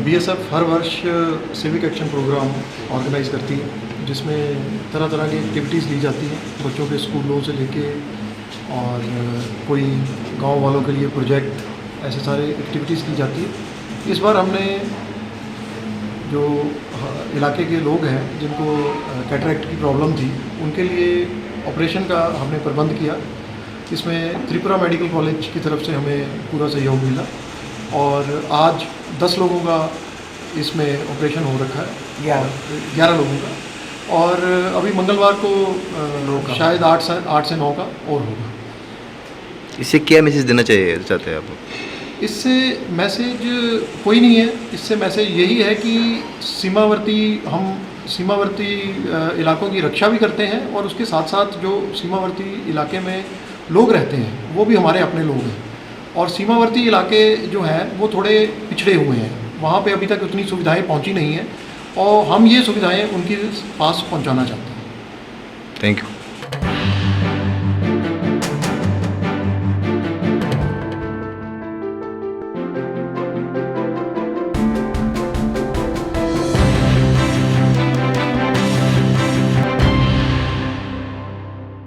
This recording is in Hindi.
BSF हर वर्ष सिविक एक्शन प्रोग्राम ऑर्गेनाइज करती है, जिसमें तरह तरह की एक्टिविटीज़ ली जाती हैं बच्चों के स्कूलों से लेके, और कोई गांव वालों के लिए प्रोजेक्ट, ऐसे सारे एक्टिविटीज़ की जाती है। इस बार हमने जो इलाके के लोग हैं जिनको कैटरेक्ट की प्रॉब्लम थी, उनके लिए ऑपरेशन का हमने प्रबंध किया। इसमें त्रिपुरा मेडिकल कॉलेज की तरफ से हमें पूरा सहयोग मिला और आज 10 लोगों का इसमें ऑपरेशन हो रखा है, 11 लोगों का, और अभी मंगलवार को शायद 8 से 9 का और होगा। इससे क्या मैसेज देना चाहते हैं आप? इससे मैसेज कोई नहीं है, इससे मैसेज यही है कि हम सीमावर्ती इलाकों की रक्षा भी करते हैं, और उसके साथ साथ जो सीमावर्ती इलाके में लोग रहते हैं वो भी हमारे अपने लोग हैं। और सीमावर्ती इलाके जो हैं वो थोड़े पिछड़े हुए हैं, वहाँ पे अभी तक उतनी सुविधाएं पहुँची नहीं हैं, और हम ये सुविधाएं उनके पास पहुँचाना चाहते हैं। Thank you.